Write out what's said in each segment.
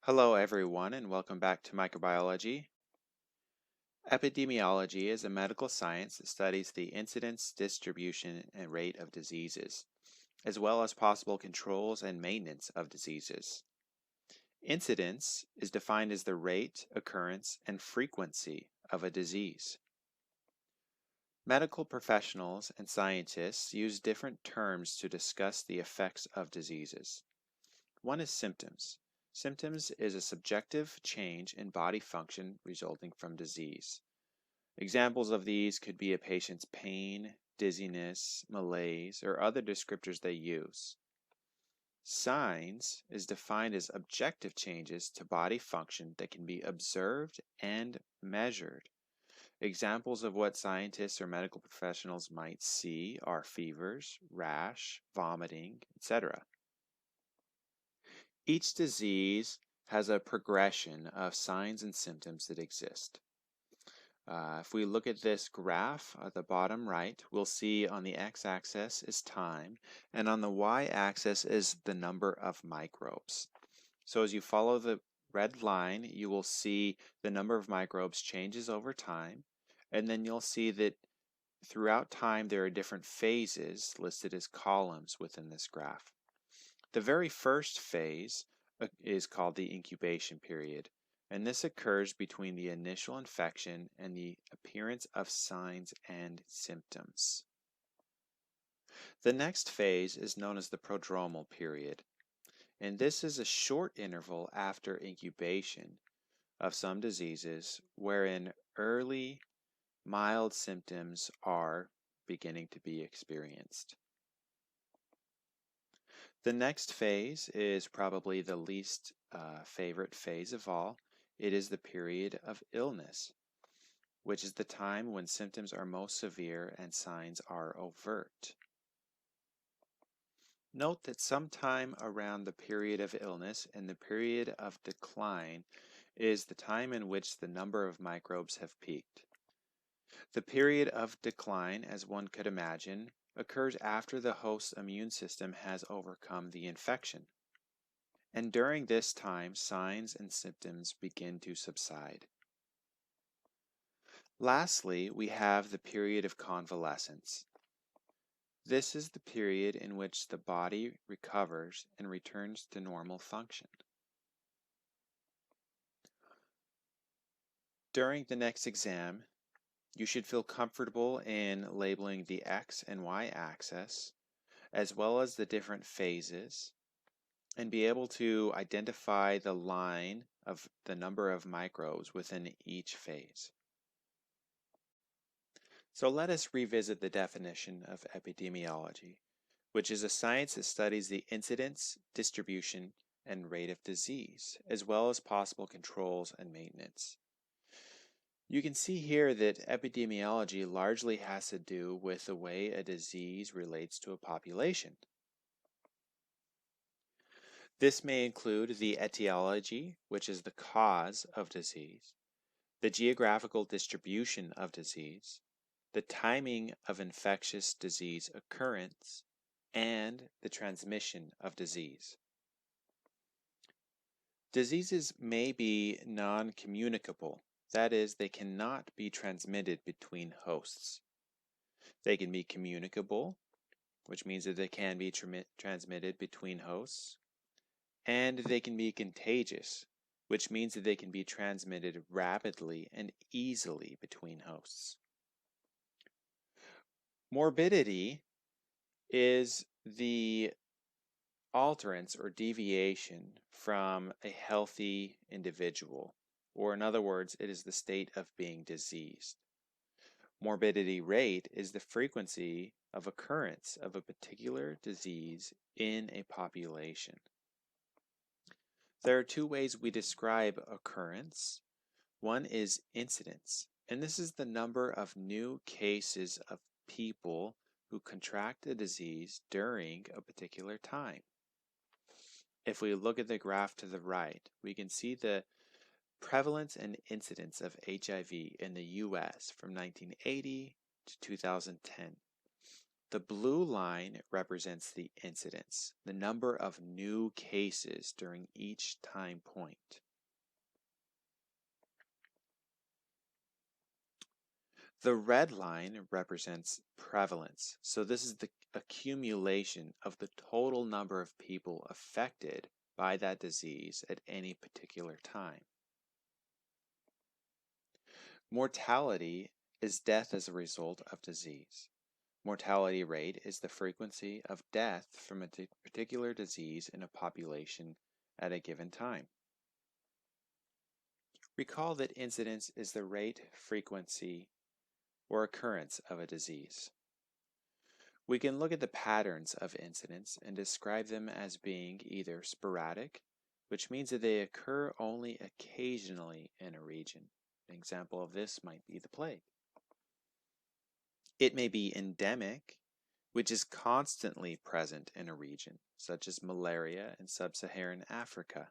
Hello, everyone, and welcome back to microbiology. Epidemiology is a medical science that studies the incidence, distribution, and rate of diseases, as well as possible controls and maintenance of diseases. Incidence is defined as the rate, occurrence, and frequency of a disease. Medical professionals and scientists use different terms to discuss the effects of diseases. One is symptoms. Symptoms is a subjective change in body function resulting from disease. Examples of these could be a patient's pain, dizziness, malaise, or other descriptors they use. Signs is defined as objective changes to body function that can be observed and measured. Examples of what scientists or medical professionals might see are fevers, rash, vomiting, etc. Each disease has a progression of signs and symptoms that exist. If we look at this graph at the bottom right, we'll see on the x-axis is time, and on the y-axis is the number of microbes. So as you follow the red line, you will see the number of microbes changes over time, and then you'll see that throughout time there are different phases listed as columns within this graph. The very first phase is called the incubation period, and this occurs between the initial infection and the appearance of signs and symptoms. The next phase is known as the prodromal period, and this is a short interval after incubation of some diseases wherein early mild symptoms are beginning to be experienced. The next phase is probably the least favorite phase of all. It is the period of illness, which is the time when symptoms are most severe and signs are overt. Note that sometime around the period of illness and the period of decline is the time in which the number of microbes have peaked. The period of decline, as one could imagine, occurs after the host's immune system has overcome the infection. And during this time, signs and symptoms begin to subside. Lastly, we have the period of convalescence. This is the period in which the body recovers and returns to normal function. During the next exam, you should feel comfortable in labeling the X and Y axis, as well as the different phases, and be able to identify the line of the number of microbes within each phase. So let us revisit the definition of epidemiology, which is a science that studies the incidence, distribution, and rate of disease, as well as possible controls and maintenance. You can see here that epidemiology largely has to do with the way a disease relates to a population. This may include the etiology, which is the cause of disease, the geographical distribution of disease, the timing of infectious disease occurrence, and the transmission of disease. Diseases may be non-communicable, that is, they cannot be transmitted between hosts. They can be communicable, which means that they can be transmitted between hosts, and they can be contagious, which means that they can be transmitted rapidly and easily between hosts. Morbidity is the alterance or deviation from a healthy individual, or in other words, it is the state of being diseased. Morbidity rate is the frequency of occurrence of a particular disease in a population. There are two ways we describe occurrence. One is incidence, and this is the number of new cases of people who contract the disease during a particular time. If we look at the graph to the right, we can see the prevalence and incidence of HIV in the US from 1980 to 2010. The blue line represents the incidence, the number of new cases during each time point. The red line represents prevalence, so this is the accumulation of the total number of people affected by that disease at any particular time. Mortality is death as a result of disease. Mortality rate is the frequency of death from a particular disease in a population at a given time. Recall that incidence is the rate, frequency, or occurrence of a disease. We can look at the patterns of incidence and describe them as being either sporadic, which means that they occur only occasionally in a region. An example of this might be the plague. It may be endemic, which is constantly present in a region, such as malaria in sub-Saharan Africa.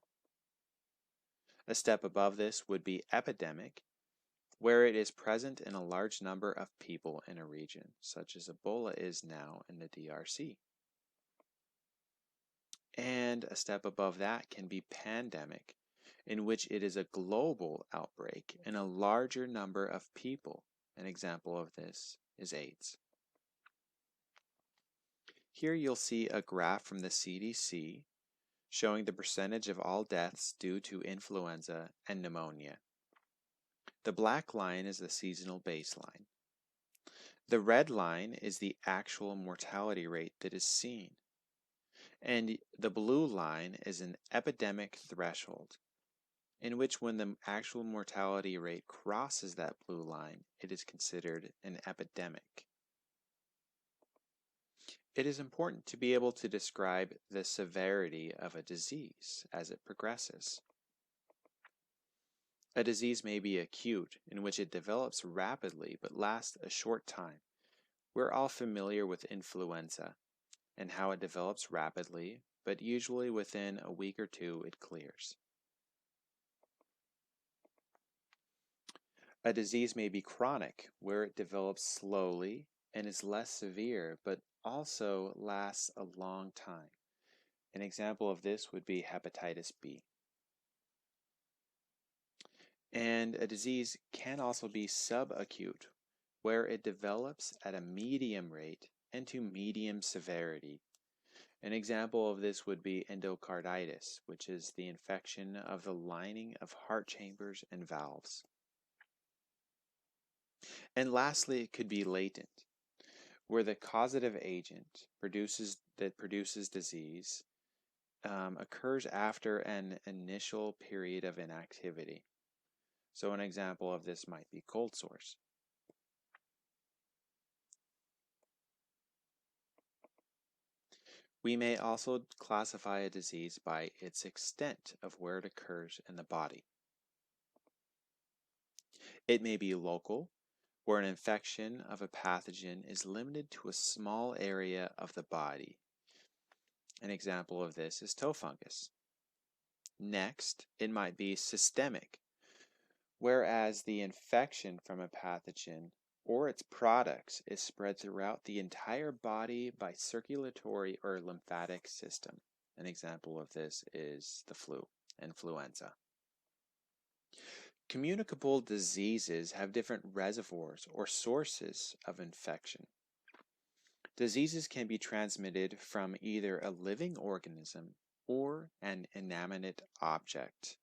A step above this would be epidemic, where it is present in a large number of people in a region, such as Ebola is now in the DRC. And a step above that can be pandemic, in which it is a global outbreak in a larger number of people. An example of this is AIDS. Here you'll see a graph from the CDC showing the percentage of all deaths due to influenza and pneumonia. The black line is the seasonal baseline. The red line is the actual mortality rate that is seen. And the blue line is an epidemic threshold, in which when the actual mortality rate crosses that blue line, it is considered an epidemic. It is important to be able to describe the severity of a disease as it progresses. A disease may be acute, in which it develops rapidly but lasts a short time. We're all familiar with influenza and how it develops rapidly, but usually within a week or two it clears. A disease may be chronic, where it develops slowly and is less severe, but also lasts a long time. An example of this would be hepatitis B. And a disease can also be subacute, where it develops at a medium rate and to medium severity. An example of this would be endocarditis, which is the infection of the lining of heart chambers and valves. And lastly, it could be latent, where the causative agent that produces disease occurs after an initial period of inactivity. So an example of this might be cold sores. We may also classify a disease by its extent of where it occurs in the body. It may be local, where an infection of a pathogen is limited to a small area of the body. An example of this is toe fungus. Next, it might be systemic, whereas the infection from a pathogen or its products is spread throughout the entire body by circulatory or lymphatic system. An example of this is the flu, influenza. Communicable diseases have different reservoirs or sources of infection. Diseases can be transmitted from either a living organism or an inanimate object.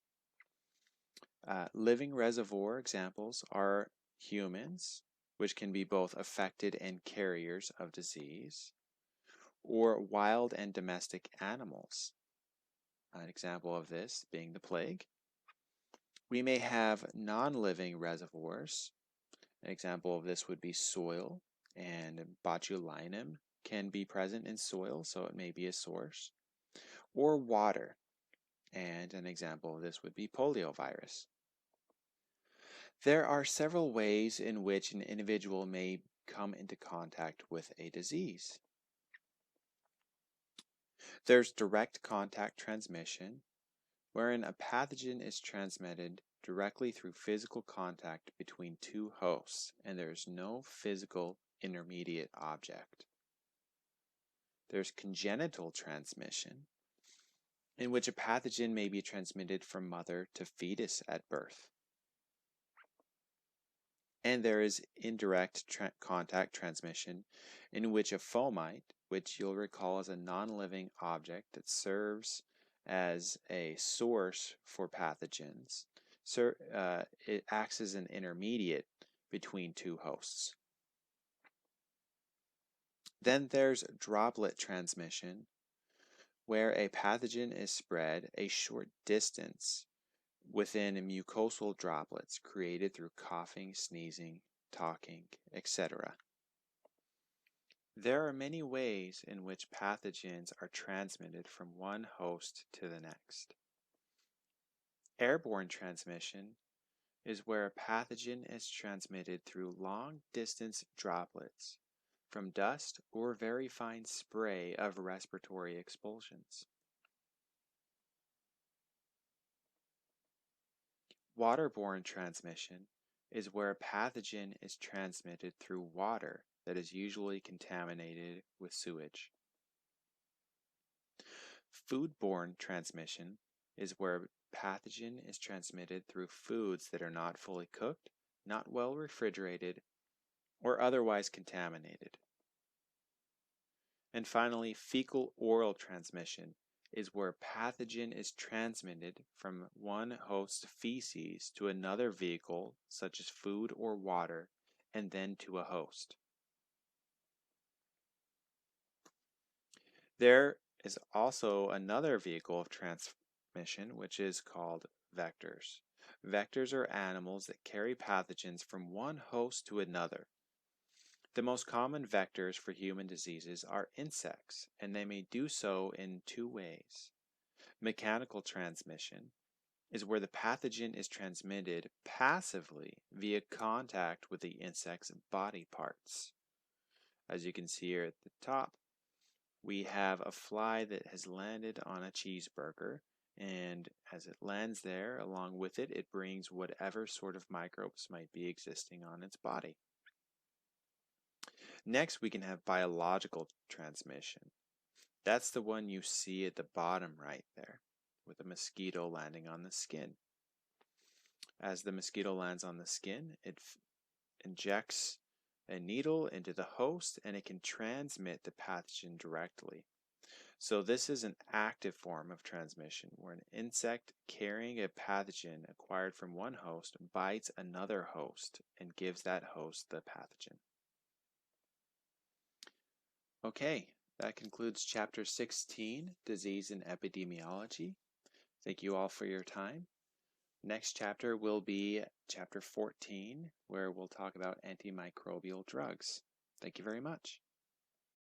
Living reservoir examples are humans, which can be both affected and carriers of disease, or wild and domestic animals. An example of this being the plague. We may have non-living reservoirs. An example of this would be soil, and botulinum can be present in soil, so it may be a source, or water, and an example of this would be poliovirus. There are several ways in which an individual may come into contact with a disease. There's direct contact transmission, wherein a pathogen is transmitted directly through physical contact between two hosts, and there's no physical intermediate object. There's congenital transmission, in which a pathogen may be transmitted from mother to fetus at birth. And there is indirect contact transmission, in which a fomite, which you'll recall is a non-living object that serves as a source for pathogens, it acts as an intermediate between two hosts. Then there's droplet transmission, where a pathogen is spread a short distance within mucosal droplets created through coughing, sneezing, talking, etc. There are many ways in which pathogens are transmitted from one host to the next. Airborne transmission is where a pathogen is transmitted through long-distance droplets from dust or very fine spray of respiratory expulsions. Waterborne transmission is where a pathogen is transmitted through water that is usually contaminated with sewage. Foodborne transmission is where a pathogen is transmitted through foods that are not fully cooked, not well refrigerated, or otherwise contaminated. And finally, fecal-oral transmission is where pathogen is transmitted from one host's feces to another vehicle, such as food or water, and then to a host. There is also another vehicle of transmission, which is called vectors. Vectors are animals that carry pathogens from one host to another. The most common vectors for human diseases are insects, and they may do so in two ways. Mechanical transmission is where the pathogen is transmitted passively via contact with the insect's body parts. As you can see here at the top, we have a fly that has landed on a cheeseburger, and as it lands there, along with it, it brings whatever sort of microbes might be existing on its body. Next, we can have biological transmission. That's the one you see at the bottom right there, with a mosquito landing on the skin. As the mosquito lands on the skin, it injects a needle into the host, and it can transmit the pathogen directly. So this is an active form of transmission, where an insect carrying a pathogen acquired from one host bites another host and gives that host the pathogen. Okay, that concludes Chapter 16, Disease and Epidemiology. Thank you all for your time. Next chapter will be Chapter 14, where we'll talk about antimicrobial drugs. Thank you very much.